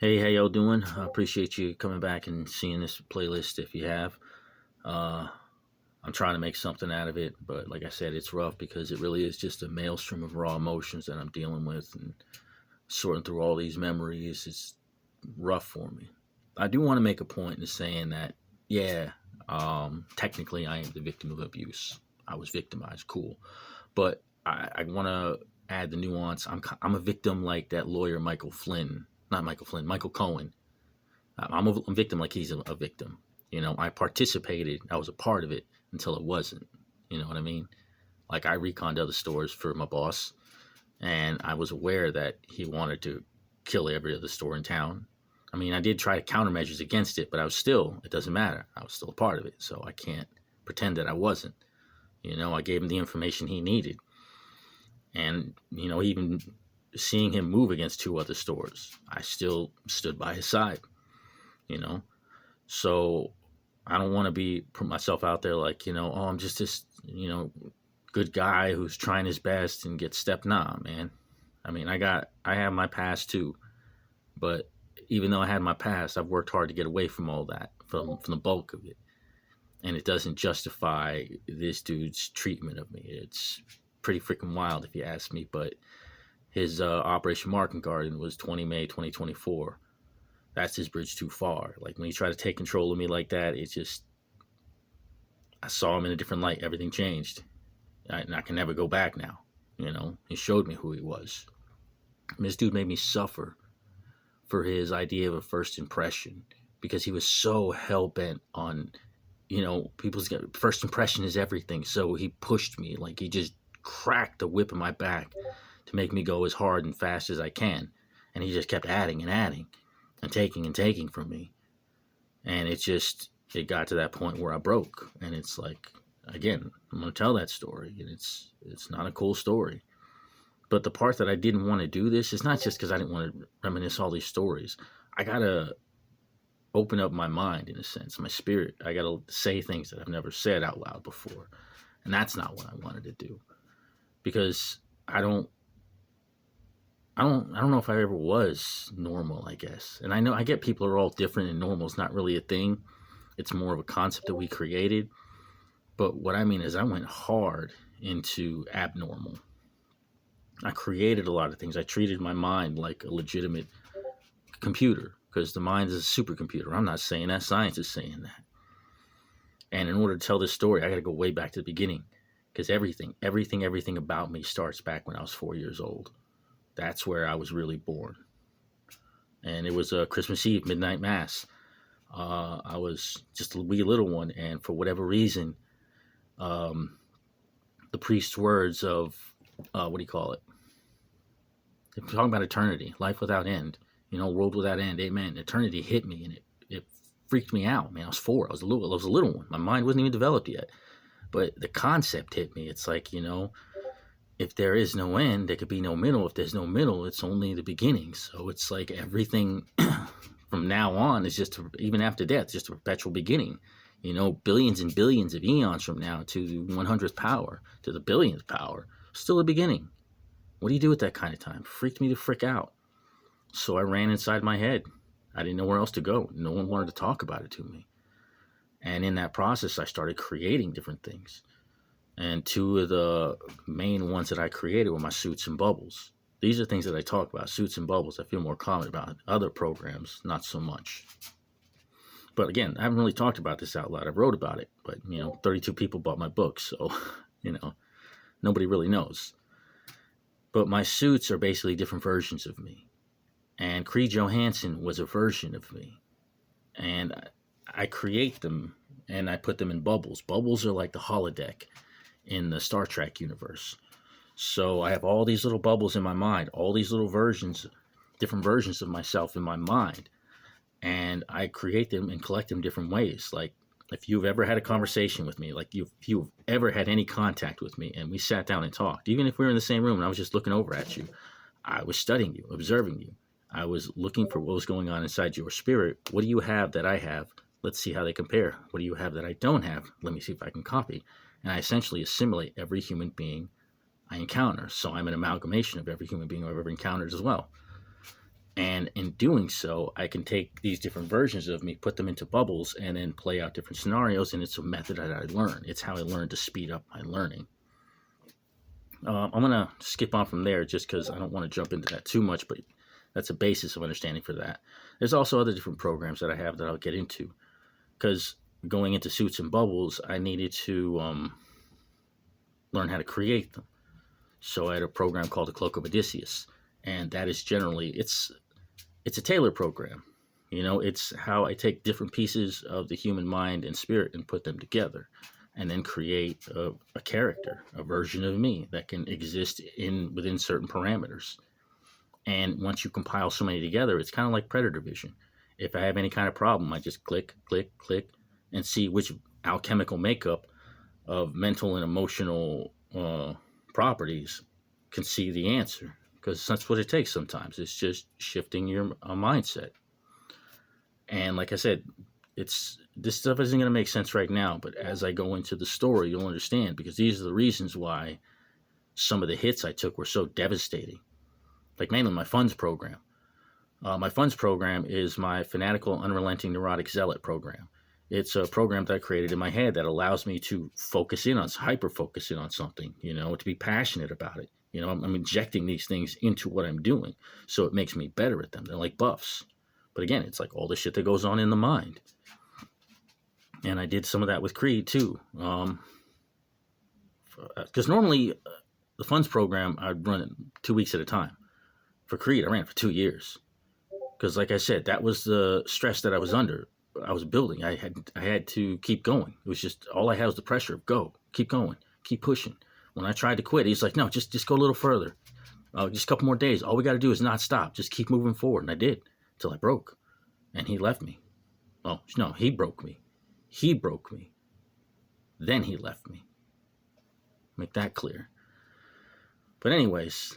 Hey, how y'all doing? I appreciate you coming back and seeing this playlist if you have. Uh, I'm trying to make something out of it, but like I said, it's rough because it really is just a maelstrom of raw emotions that I'm dealing with and sorting through all these memories. It's rough for me. I do want to make a point in saying that, yeah, technically I am the victim of abuse. I was victimized, cool. But I want to add the nuance. I'm a victim like that lawyer Michael Flynn, not Michael Flynn, Michael Cohen. I'm a victim like he's a victim. I participated. I was a part of it until it wasn't. You know what I mean? Like I reconned other stores for my boss, and I was aware that he wanted to kill every other store in town. I mean, I did try countermeasures against it, but it doesn't matter. I was still a part of it, so I can't pretend that I wasn't. I gave him the information he needed. And, even seeing him move against two other stores, I still stood by his side, you know? So I don't want to put myself out there like, oh, I'm just this, good guy who's trying his best and gets stepped. Nah, man. I mean, I have my past too, but even though I had my past, I've worked hard to get away from all that, from the bulk of it. And it doesn't justify this dude's treatment of me. It's pretty freaking wild if you ask me, but his Operation Market Garden was 20 May 2024. That's his bridge too far. Like when he tried to take control of me like that, I saw him in a different light. Everything changed. And I can never go back now. He showed me who he was. And this dude made me suffer for his idea of a first impression because he was so hell-bent on, people's first impression is everything. So he pushed me, like he just cracked the whip in my back to make me go as hard and fast as I can. And he just kept adding and adding and taking from me. And it got to that point where I broke. And it's like, again, I'm going to tell that story. And it's not a cool story. But the part that I didn't want to do this is not just because I didn't want to reminisce all these stories. I got to open up my mind, in a sense, my spirit. I got to say things that I've never said out loud before. And that's not what I wanted to do. Because I don't know if I ever was normal, I guess. And I get people are all different and normal is not really a thing. It's more of a concept that we created. But what I mean is I went hard into abnormal. I created a lot of things. I treated my mind like a legitimate computer because the mind is a supercomputer. I'm not saying that. Science is saying that. And in order to tell this story, I got to go way back to the beginning because everything about me starts back when I was 4 years old. That's where I was really born. And it was a Christmas Eve midnight mass. I was just a wee little one. And for whatever reason, the priest's words of, what do you call it? They're talking about eternity, life without end, world without end. Amen. Eternity hit me and it freaked me out, man. I was 4. I was a little one. My mind wasn't even developed yet. But the concept hit me. It's like, if there is no end, there could be no middle. If there's no middle, it's only the beginning. So it's like everything from now on is even after death, just a perpetual beginning. Billions and billions of eons from now to the 100th power, to the billionth power, still a beginning. What do you do with that kind of time? Freaked me the frick out. So I ran inside my head. I didn't know where else to go. No one wanted to talk about it to me. And in that process, I started creating different things. And two of the main ones that I created were my suits and bubbles. These are things that I talk about, suits and bubbles. I feel more confident about. Other programs, not so much. But again, I haven't really talked about this out loud. I wrote about it, but 32 people bought my book, so nobody really knows. But my suits are basically different versions of me. And Johanson was a version of me. And I create them and I put them in bubbles. Bubbles are like the holodeck in the Star Trek universe. So I have all these little bubbles in my mind, all these little versions, different versions of myself in my mind. And I create them and collect them different ways. Like if you've ever had a conversation with me, like if you've ever had any contact with me and we sat down and talked, even if we were in the same room and I was just looking over at you, I was studying you, observing you. I was looking for what was going on inside your spirit. What do you have that I have? Let's see how they compare. What do you have that I don't have? Let me see if I can copy. And I essentially assimilate every human being I encounter. So I'm an amalgamation of every human being I've ever encountered as well. And in doing so, I can take these different versions of me, put them into bubbles, and then play out different scenarios. And it's a method that I learn. It's how I learn to speed up my learning. I'm going to skip on from there just because I don't want to jump into that too much, but that's a basis of understanding for that. There's also other different programs that I have that I'll get into, because going into Suits and Bubbles, I needed to learn how to create them. So I had a program called the Cloak of Odysseus, and that is generally, it's a tailor program. It's how I take different pieces of the human mind and spirit and put them together, and then create a character, a version of me that can exist within certain parameters. And once you compile so many together, it's kind of like predator vision. If I have any kind of problem, I just click, click, click, and see which alchemical makeup of mental and emotional properties can see the answer. Because that's what it takes sometimes. It's just shifting your mindset. And like I said, this stuff isn't going to make sense right now, but as I go into the story, you'll understand, because these are the reasons why some of the hits I took were so devastating. Like mainly my funds program. My funds program is my fanatical, unrelenting, neurotic zealot program. It's a program that I created in my head that allows me to hyper focus in on something, to be passionate about it. I'm injecting these things into what I'm doing, so it makes me better at them. They're like buffs. But again, it's like all the shit that goes on in the mind. And I did some of that with Creed too. Because normally the funds program, I'd run it 2 weeks at a time. For Creed, I ran it for 2 years. Because like I said, that was the stress that I was under. I was building. I had to keep going. It was just, all I had was the pressure of go, keep going, keep pushing. When I tried to quit, he's like, no, just go a little further. Just a couple more days. All we got to do is not stop. Just keep moving forward. And I did, until I broke. And he left me. Oh, no, he broke me. He broke me. Then he left me. Make that clear. But anyways,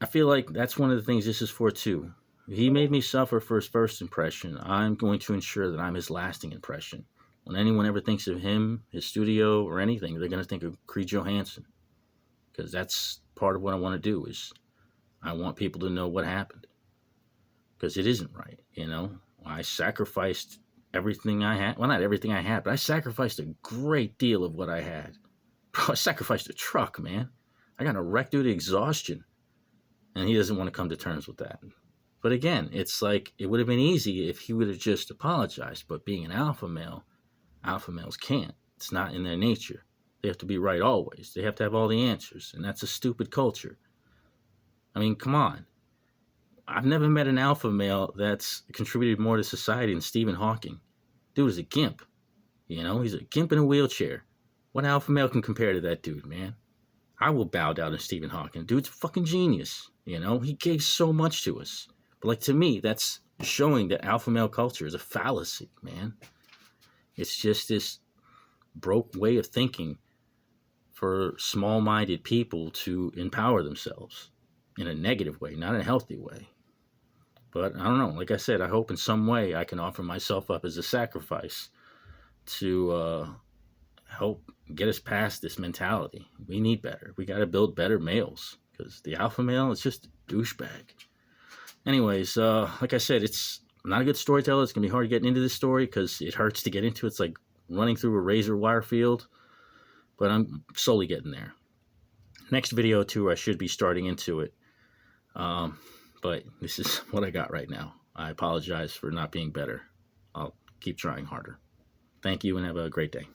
I feel like that's one of the things this is for too. He made me suffer for his first impression. I'm going to ensure that I'm his lasting impression. When anyone ever thinks of him, his studio, or anything, they're going to think of Creed Johanson. Because that's part of what I want to do, is I want people to know what happened. Because it isn't right, I sacrificed everything I had. Well, not everything I had, but I sacrificed a great deal of what I had. Bro, I sacrificed a truck, man. I got a wreck due to exhaustion. And he doesn't want to come to terms with that. But again, it's like, it would have been easy if he would have just apologized. But being an alpha male, alpha males can't. It's not in their nature. They have to be right always. They have to have all the answers. And that's a stupid culture. I mean, come on. I've never met an alpha male that's contributed more to society than Stephen Hawking. Dude is a gimp. He's a gimp in a wheelchair. What alpha male can compare to that dude, man? I will bow down to Stephen Hawking. Dude's a fucking genius. He gave so much to us. But like, to me, that's showing that alpha male culture is a fallacy, man. It's just this broke way of thinking for small-minded people to empower themselves in a negative way, not in a healthy way. But I don't know. Like I said, I hope in some way I can offer myself up as a sacrifice to help get us past this mentality. We need better. We got to build better males, because the alpha male is just a douchebag. Anyways, like I said, I'm not a good storyteller. It's going to be hard getting into this story because it hurts to get into. It's like running through a razor wire field. But I'm slowly getting there. Next video, too, I should be starting into it. But this is what I got right now. I apologize for not being better. I'll keep trying harder. Thank you and have a great day.